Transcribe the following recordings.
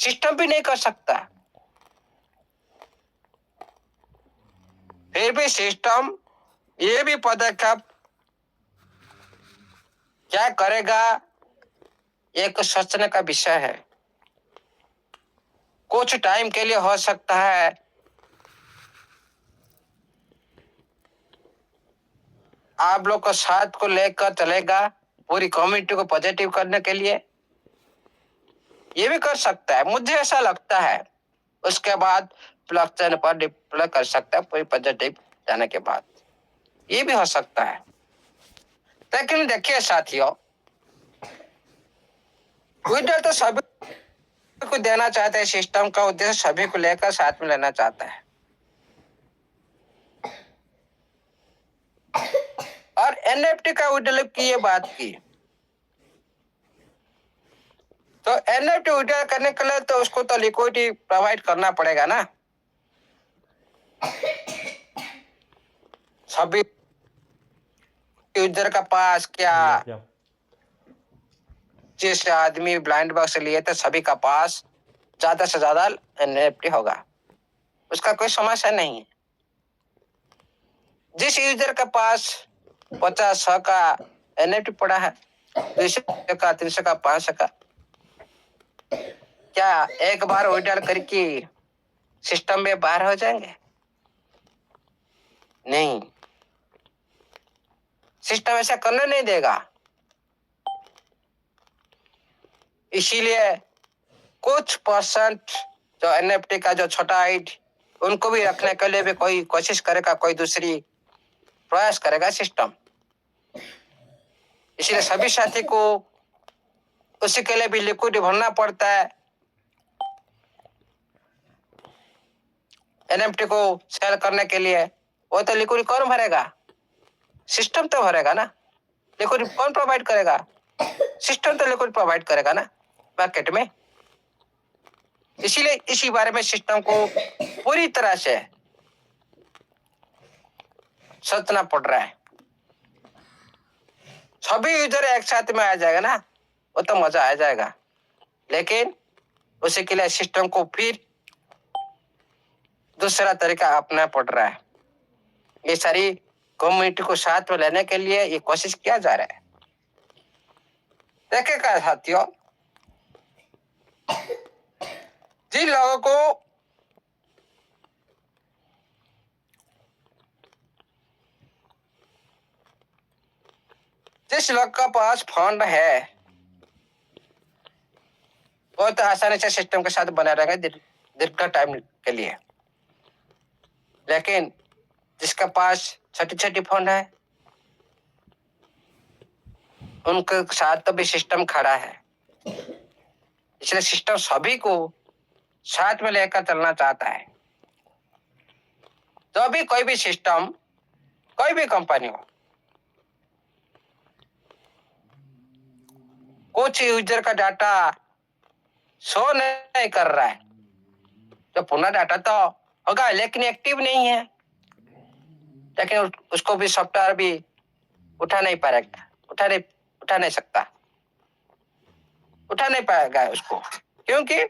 System भी नहीं कर सकता। फिर भी सिस्टम ये भी पदक्षेप क्या करेगा, एक सोचने का विषय है। कुछ टाइम के लिए हो सकता है आप लोग को साथ को लेकर चलेगा, पूरी कम्युनिटी को पॉजिटिव करने के लिए ये भी कर सकता है, मुझे ऐसा लगता है। उसके बाद प्लक्चन पर डिप्लॉय कर सकता है पूरी पॉजिटिव जाने के बाद, ये भी हो सकता है। लेकिन देखिए साथियों, विडर तो सभी को देना चाहते हैं, सिस्टम का उद्देश्य सभी को लेकर साथ में लेना चाहता है। और एनएफटी का विड्रॉल की ये बात की, तो एनएफटी विड्रॉल करने के लिए तो उसको तो लिक्विडिटी प्रोवाइड करना पड़ेगा ना। सभी यूजर का पास क्या जिस आदमी ब्लाइंड बॉक्स लिए थे सभी का पास ज्यादा से ज्यादा एनएफटी होगा, उसका कोई समस्या नहीं है। जिस यूजर के पास 50 का एनएफटी पड़ा है, 200 का, 300 का, 500 का, क्या एक बार विड्रॉल करके सिस्टम में बाहर हो जाएंगे? नहीं, सिस्टम ऐसा करने नहीं देगा। इसीलिए कुछ परसेंट जो एनएफटी का जो छोटा हाइट उनको भी रखने के लिए भी कोई कोशिश करेगा, कोई दूसरी प्रयास करेगा सिस्टम। इसलिए सभी साथी को उसी के लिए भी लिक्विड भरना पड़ता है। एनएफटी को सेल करने के लिए वो तो लिक्विड कौन भरेगा? सिस्टम तो भरेगा ना। लिक्विड कौन प्रोवाइड करेगा? सिस्टम तो लिक्विड प्रोवाइड करेगा ना मार्केट में। इसीलिए इसी बारे में सिस्टम को पूरी तरह से सोचना पड़ रहा है। सभी यूजर एक साथ में आ जाएगा ना, वो तो मजा आ जाएगा। लेकिन उसी के लिए सिस्टम को फिर दूसरा तरीका अपनाना पड़ रहा है। ये सारी कम्युनिटी को साथ में लेने के लिए ये कोशिश किया जा रहा है। देखिएगा साथियों, जिन लोगों को जिस लोग का पास फंड है वो तो आसानी से सिस्टम के साथ बना रहेगा दीर्घ टाइम के लिए। लेकिन जिसके पास छोटी छोटी फंड है उनके साथ तो भी सिस्टम खड़ा है। इसलिए सिस्टम सभी को साथ में लेकर चलना चाहता है। जो भी कोई भी सिस्टम, कोई भी कंपनी हो, कुछ यूजर का डाटा शो नहीं कर रहा है तो पुनः डाटा तो होगा लेकिन एक्टिव नहीं है, लेकिन उसको भी सॉफ्टवेयर भी उठा नहीं पाएगा, उठा नहीं सकता, उठा नहीं पाएगा उसको। क्योंकि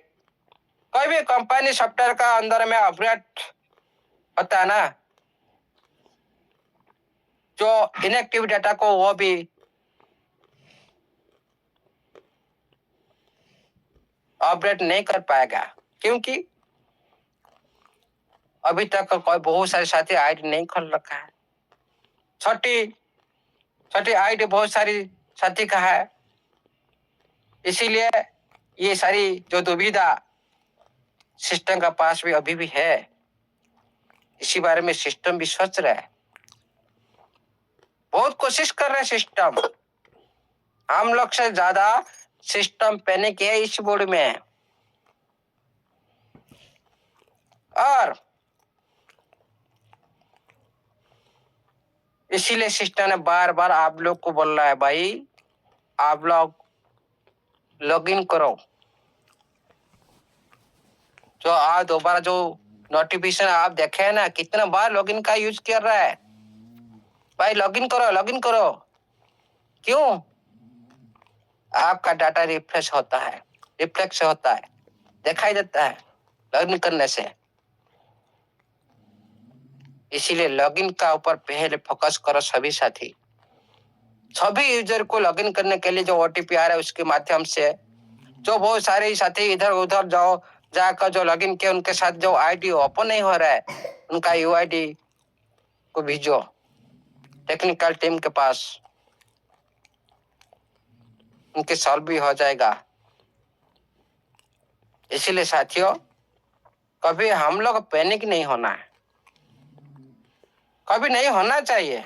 कोई भी कंपनी सॉफ्टवेयर का अंदर में अपडेट होता है ना, जो इनएक्टिव डाटा को वो भी अपडेट नहीं कर पाएगा। क्योंकि अभी तक कोई बहुत सारे साथी आईडी नहीं खोल रखा है, छोटी आईडी बहुत सारी साथी का है। इसीलिए ये सारी जो दुविधा सिस्टम का पास भी अभी भी है। इसी बारे में सिस्टम भी सोच रहा है, बहुत कोशिश कर रहे हैं सिस्टम। हम लोग से ज्यादा सिस्टम पैनिक है इस बोर्ड में। और इसीलिए सिस्टम ने बार बार आप लोग को बोल रहा है, भाई आप लोग लॉगिन करो। जो आज दोबारा जो नोटिफिकेशन आप देखे है ना, कितना बार लॉगिन का यूज कर रहा है। भाई लॉगिन करो, लॉगिन करो। क्यों? आपका डाटा रिफ्रेश होता है, रिफ्लेक्स होता है। दिखाई देता है लॉगिन करने से। इसीलिए लॉगिन का ऊपर पहले फोकस करो सभी साथी। सभी यूजर को लॉगिन करने के लिए जो ओटीपी आ रहा है उसके माध्यम से जो बहुत सारे साथी इधर उधर जाकर जो लॉगिन किया उनके साथ जो आईडी ओपन नहीं हो रहा है उनका यूआईडी को भेजो टेक्निकल टीम के पास, उनके सॉल्व भी हो जाएगा। इसीलिए साथियों कभी हम लोग पैनिक नहीं होना है, कभी नहीं होना चाहिए।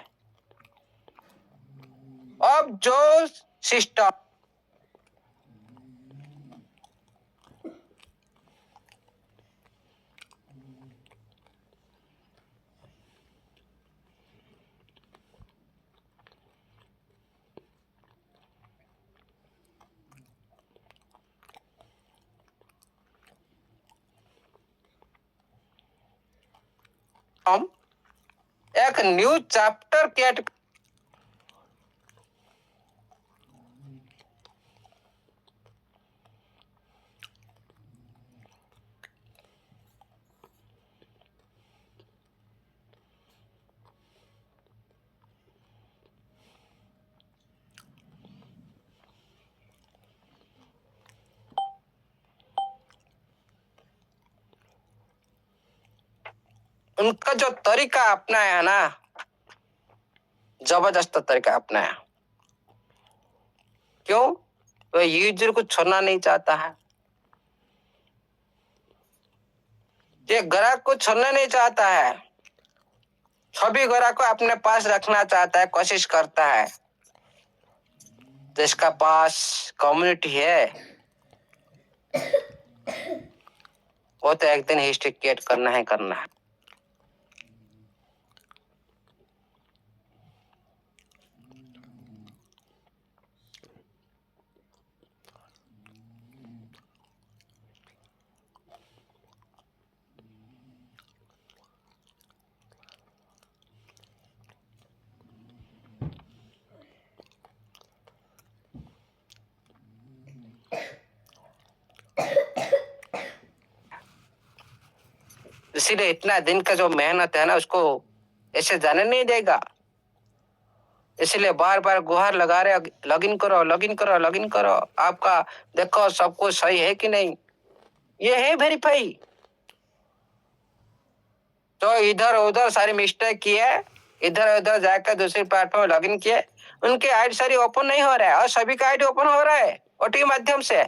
अब जो सिस्टम हम एक न्यू चैप्टर क्रिएट उनका जो तरीका अपनाया ना, जबरदस्त तरीका अपनाया। क्यों? तो यूजर को छोड़ना नहीं चाहता है, ये ग्राहक को छोड़ना नहीं चाहता है, सभी ग्राहक को अपने पास रखना चाहता है, कोशिश करता है। जिसका पास कम्युनिटी है वो तो एक दिन हिस्ट्री क्रिएट करना है करना है। इसीलिए इतना दिन का जो मेहनत है ना उसको ऐसे जाने नहीं देगा। इसलिए बार बार गुहार लगा रहे, लॉगिन करो लॉगिन करो लॉगिन करो, आपका देखो सब कुछ सही है कि नहीं। ये है वेरीफाई। तो इधर उधर सारी मिस्टेक किए, इधर उधर जाकर दूसरी प्लेटफॉर्म लॉगिन किए, उनके आईडी सारी ओपन नहीं हो रहा है और सभी का आईडी ओपन हो रहा है ओटीपी माध्यम से।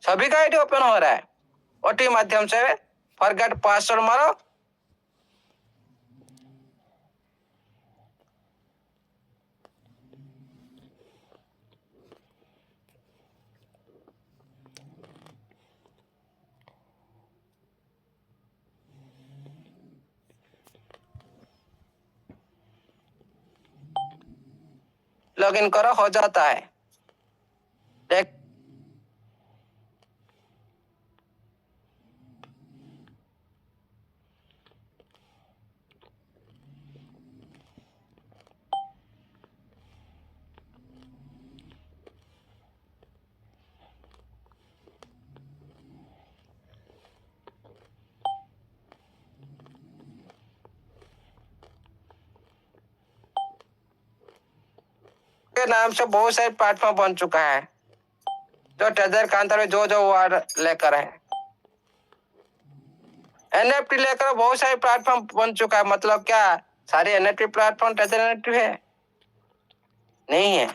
सभी का आईडी ओपन हो रहा है ओटीपी माध्यम से। फॉरगेट पासवर्ड मारो, लॉगिन करो, हो जाता है। देख के नाम से बहुत सारे प्लेटफॉर्म बन चुका है जो ट्रेजर के अंदर में जो वार्ड लेकर है। एनएफटी लेकर बहुत सारे प्लेटफॉर्म बन चुका है। मतलब क्या सारे एनएफटी प्लेटफॉर्म ट्रेजर एनएफटी है? नहीं है।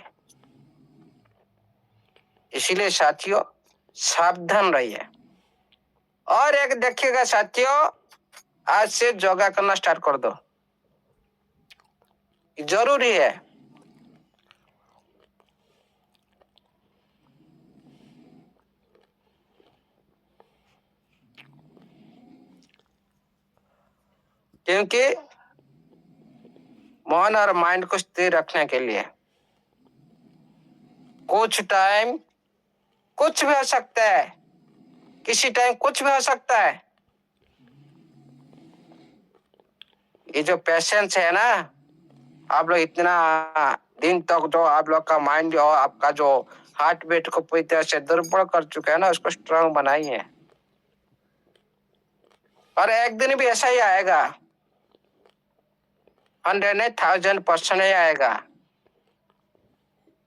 इसीलिए साथियों सावधान रहिए। और एक देखिएगा साथियों, आज से योगा करना स्टार्ट कर दो, जरूरी है। क्योंकि मन और माइंड को स्थिर रखने के लिए कुछ टाइम कुछ भी हो सकता है, किसी टाइम कुछ भी हो सकता है। ये जो पेशेंस है ना, आप लोग इतना दिन तक जो आप लोग का माइंड और आपका जो हार्ट बीट को पूरी तरह से दुर्बल कर चुका है ना, उसको स्ट्रांग बनाइए। और एक दिन भी ऐसा ही आएगा, 100,000% ही आएगा।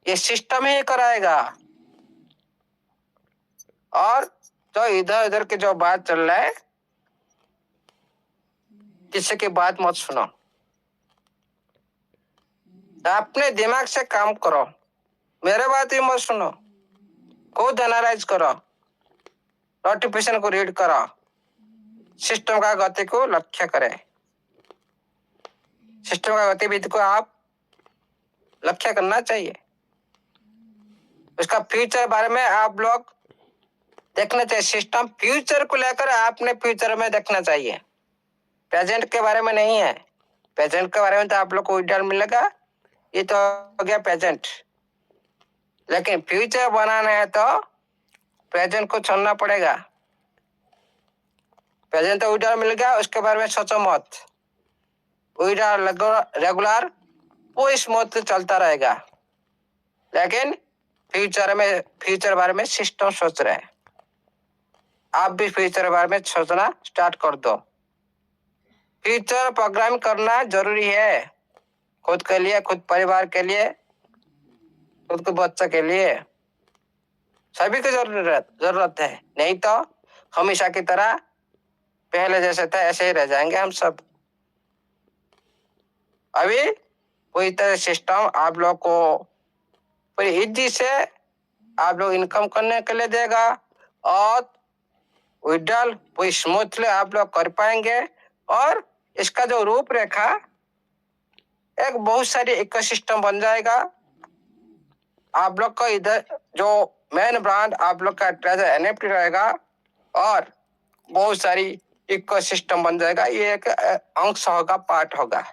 ये सिस्टम ही कराएगा। और जो इधर उधर की जो बात चल रहा है, किसी की बात मत सुनो, अपने दिमाग से काम करो, मेरे बात ही मत सुनो, खुद एनालाइज करो, नोटिफिकेशन को रीड करो, सिस्टम का गति को लक्ष्य करें, सिस्टम का गतिविधि को आप लक्ष्य करना चाहिए। उसका फ्यूचर बारे में आप लोग देखना चाहिए। सिस्टम फ्यूचर को लेकर आपने फ्यूचर में देखना चाहिए, प्रेजेंट के बारे में नहीं है। प्रेजेंट के बारे में तो आप लोग को विड्रॉल मिलेगा, ये तो हो गया प्रेजेंट। लेकिन फ्यूचर बनाना है तो प्रेजेंट को छोड़ना पड़ेगा। प्रेजेंट तो विड्रॉल मिल गया, उसके बारे में सोचो मत। विड्रॉल रेगुलर वो स्मूथ चलता रहेगा, लेकिन फ्यूचर बारे में सिस्टम सोच रहे हैं। आप भी फ्यूचर बारे में सोचना स्टार्ट कर दो। फ्यूचर प्रोग्राम करना जरूरी है, खुद के लिए, खुद परिवार के लिए, खुद के बच्चे के लिए, सभी को जरूरत है। नहीं तो हमेशा की तरह पहले जैसे था ऐसे ही रह जाएंगे हम सब। अभी कोई तरह सिस्टम आप लोग को पूरी इज्जत से आप लोग इनकम करने के लिए देगा, और विड्रॉल पूरी स्मूथली आप लोग कर पाएंगे। और इसका जो रूपरेखा एक बहुत सारी इकोसिस्टम बन जाएगा। आप लोग का इधर जो मेन ब्रांड आप लोग का ट्रेजर एनएफटी रहेगा, और बहुत सारी इकोसिस्टम बन जाएगा। ये एक अंश होगा, पार्ट होगा,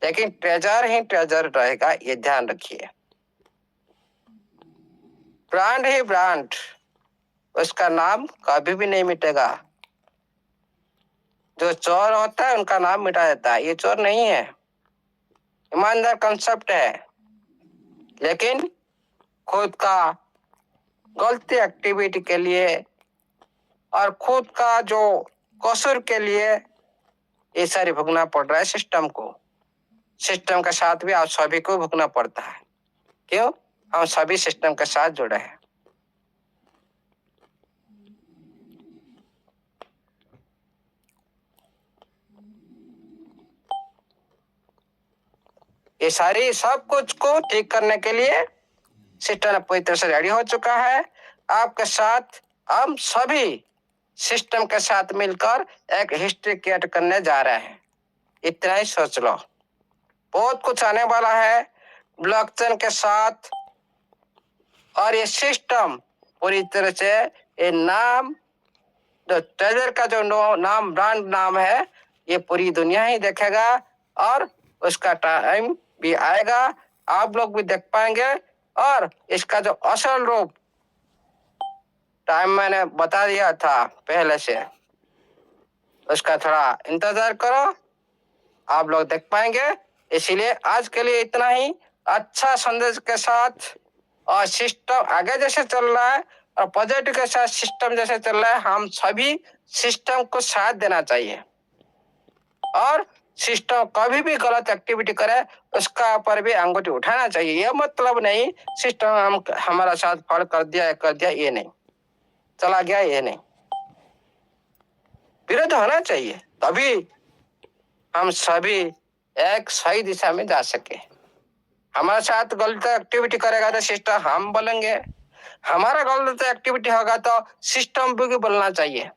लेकिन ट्रेजर ही ट्रेजर रहेगा, ये ध्यान रखिए। ब्रांड ही ब्रांड, उसका नाम कभी भी नहीं मिटेगा। जो चोर होता है उनका नाम मिटा देता है, ये चोर नहीं है, ईमानदार कंसेप्ट है। लेकिन खुद का गलती एक्टिविटी के लिए और खुद का जो कसूर के लिए ये सारी भुगतना पड़ रहा है सिस्टम को। सिस्टम के साथ भी आप सभी को भुगतना पड़ता है। क्यों? हम सभी सिस्टम के साथ जुड़े हैं। ये सारी सब कुछ को ठीक करने के लिए सिस्टम पूरी तरह से रेडी हो चुका है। आपके साथ हम सभी सिस्टम के साथ मिलकर एक हिस्ट्री क्रिएट करने जा रहे हैं। इतना ही सोच लो, बहुत कुछ आने वाला है ब्लॉकचेन के साथ। और ये सिस्टम पूरी तरह से ये नाम, जो ट्रेजर का जो नाम, ब्रांड नाम है, ये पूरी दुनिया ही देखेगा। और उसका टाइम भी आएगा, आप लोग भी देख पाएंगे। और इसका जो असल रूप टाइम मैंने बता दिया था पहले से, उसका थोड़ा इंतजार करो, आप लोग देख पाएंगे। इसीलिए आज के लिए इतना ही। अच्छा संदेश के साथ और सिस्टम आगे जैसे चल रहा है और पॉजिटिव के साथ सिस्टम जैसे चल रहा है, हम सभी सिस्टम को साथ देना चाहिए। और सिस्टम कभी भी गलत एक्टिविटी करे उसका पर भी अंगूठी उठाना चाहिए। यह मतलब नहीं सिस्टम हमारा साथ फॉल कर दिया, ये नहीं, चला गया, ये नहीं। विरोध होना चाहिए, तभी हम सभी एक सही दिशा में जा सके। हमारे साथ गलत एक्टिविटी करेगा तो सिस्टम हम बोलेंगे, हमारा गलत एक्टिविटी होगा तो सिस्टम भी बोलना चाहिए।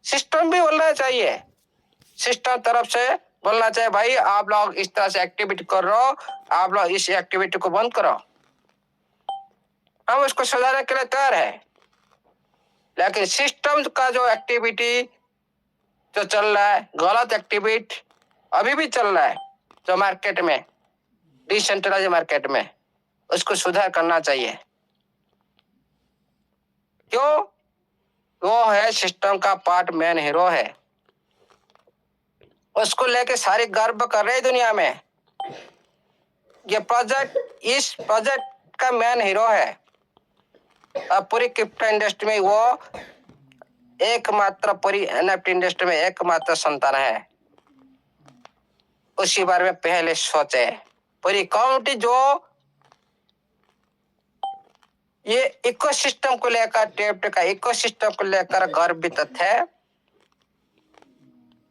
सिस्टम भी बोलना चाहिए, सिस्टम तरफ से बोलना चाहिए, भाई आप लोग इस तरह से एक्टिविटी कर रहे हो, आप लोग इस एक्टिविटी को बंद करो। हम उसको सुधारने के लिए तैयार है। लेकिन सिस्टम का जो एक्टिविटी जो चल रहा है, गलत एक्टिविटी अभी भी चल रहा है, जो मार्केट में, डिसेंट्रलाइज मार्केट में, उसको सुधार करना चाहिए। क्यों? वो है सिस्टम का पार्ट, मेन हीरो है, उसको लेके सारी गर्व कर रहे दुनिया में। ये प्रोजेक्ट, इस प्रोजेक्ट का मेन हीरो है। अब पूरी क्रिप्टो इंडस्ट्री में वो एकमात्र, पूरी एनएफटी इंडस्ट्री में एकमात्र संतान है। उसी बारे में पहले सोचे। पूरी कम्युनिटी जो ये इकोसिस्टम को लेकर, टेप्ट का इकोसिस्टम को लेकर गर्वित थे,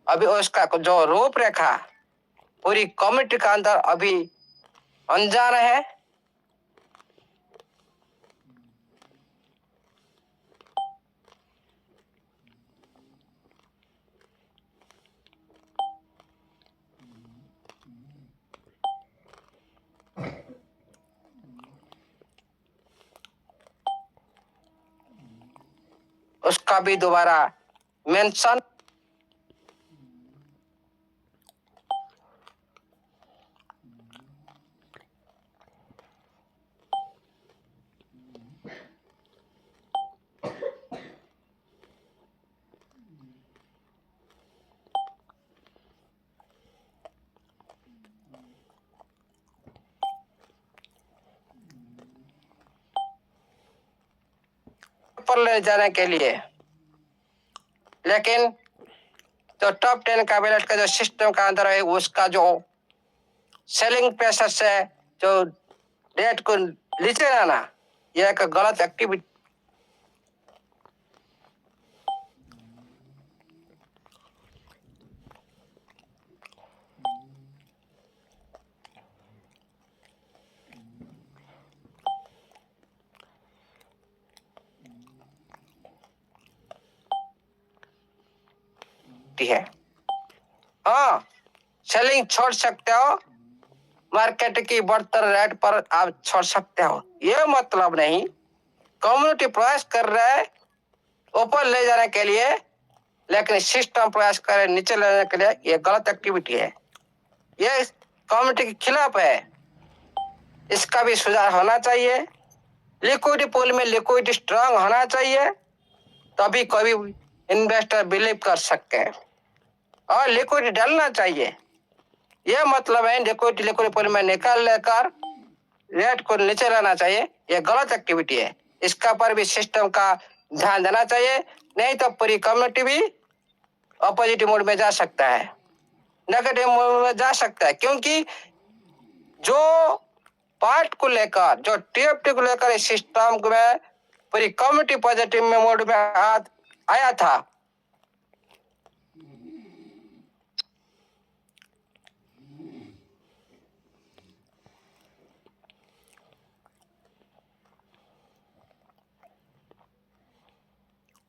अभी उसका जो रूपरेखा पूरी कम्युनिटी का अंदर अभी अनजान है। उसका भी दोबारा मेंशन पर ले जाने के लिए, लेकिन जो टॉप 10 कैबिनेट का जो सिस्टम का अंदर है, उसका जो सेलिंग प्रेशर से जो रेट को नीचे लाना, यह एक गलत एक्टिविटी है। हाँ, सेलिंग छोड़ सकते हो, मार्केट की बढ़तर रेट पर आप छोड़ सकते हो, ये मतलब नहीं। कम्युनिटी प्रयास कर रहा है ऊपर ले जाने के लिए, लेकिन सिस्टम प्रयास करे नीचे ले जाने के लिए, ये गलत एक्टिविटी है। ये कम्युनिटी के खिलाफ है। इसका भी सुधार होना चाहिए। लिक्विडिटी पूल में लिक्विडिटी स्ट्रांग होना चाहिए, तभी कोई इन्वेस्टर बिलीव कर सकते हैं। और लिक्विडिटी डालना चाहिए। यह मतलब है लिक्विडिटी पूल में निकाल लेकर रेट को नीचे लाना चाहिए, यह गलत एक्टिविटी है। इसका पर भी सिस्टम का ध्यान देना चाहिए, नहीं तो पूरी कम्युनिटी भी अपोजिट मोड में जा सकता है, नेगेटिव मोड में जा सकता है। क्योंकि जो पार्ट को लेकर, जो टीएफटी को लेकर इस सिस्टम में पूरी कम्युनिटी पॉजिटिव में मोड में आया था,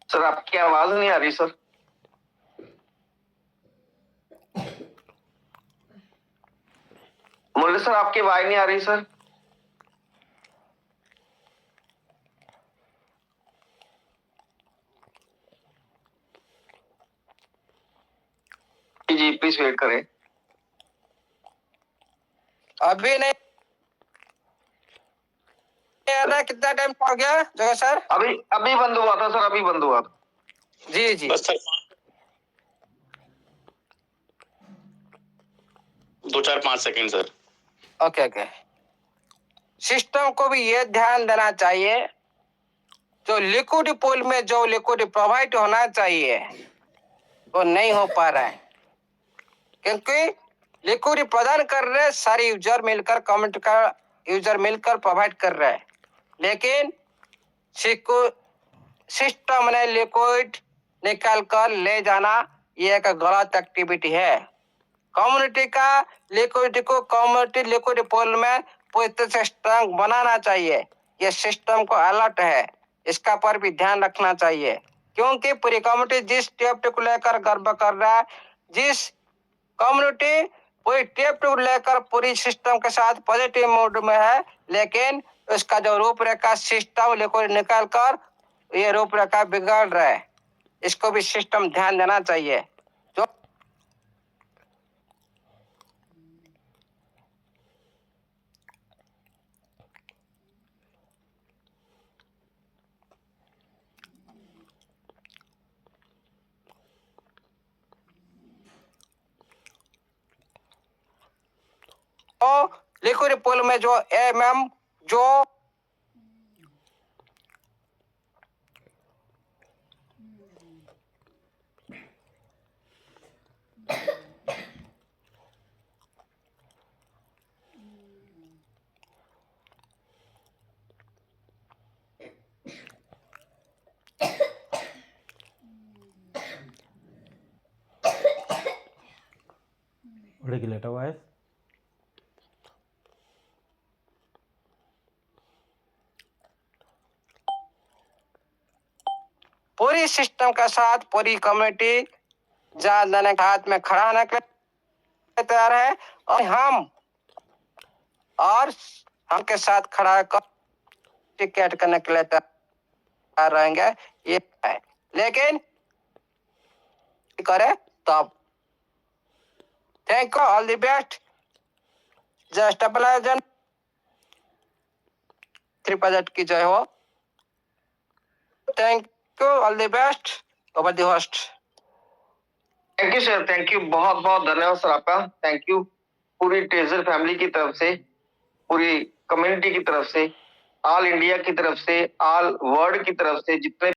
सर आपकी आवाज नहीं आ रही सर। मुरली सर आपकी आवाज नहीं आ रही सर। जी प्लीज वेट करें। अभी नहीं आ रहा। कितना टाइम हो गया जगह सर? अभी बंद हुआ था सर, अभी बंद हुआ था। जी जी बस sir 2-4-5 second sir. Okay okay. System को भी ये ध्यान देना चाहिए, जो लिक्विडिटी पूल में जो लिक्विडिटी प्रोवाइड होना चाहिए वो नहीं हो पा रहा है, क्योंकि लिक्विडिटी प्रदान कर रहे सारे यूजर मिलकर, कम्युनिटी का यूजर मिलकर प्रोवाइड कर रहे हैं, लेकिन सिस्टम ने लिक्विड निकाल कर ले जाना, ये एक गलत एक्टिविटी है। कम्युनिटी का लिक्विडिटी को कम्युनिटी लिक्विडिटी पूल में पूरी तरह से स्ट्रांग बनाना चाहिए। ये सिस्टम को अलर्ट है, इसका पर भी ध्यान रखना चाहिए, क्योंकि पूरी कम्युनिटी जिस टेप्ट को लेकर गर्व कर रहा है, जिस कम्युनिटी पूरी टेप्ट को लेकर पूरी सिस्टम के साथ पॉजिटिव मोड में है, लेकिन उसका जो रूपरेखा सिस्टम लिक्विड निकाल कर ये रूपरेखा बिगाड़ रहा है, इसको भी सिस्टम ध्यान देना चाहिए। जो लिक्विड पूल में जो एमएम जो उड़े के लेटा हुआ है। पूरी सिस्टम के साथ पूरी कमेटी जान देने के हाथ में खड़ा होने के लिए तैयार है और हम के साथ खड़ा कर टिकट करने के लिए तैयार रहेंगे। ये है, लेकिन करे तब। Thank you, all the best. Just अप्लाइजन 3 बजट की जय हो। Thank you, all the best. Over the host. Thank you sir, thank you, बहुत बहुत धन्यवाद सर आपका। थैंक यू पूरी ट्रेजर फैमिली की तरफ से, पूरी कम्युनिटी की तरफ से, ऑल इंडिया की तरफ से, ऑल वर्ल्ड की तरफ से, जितने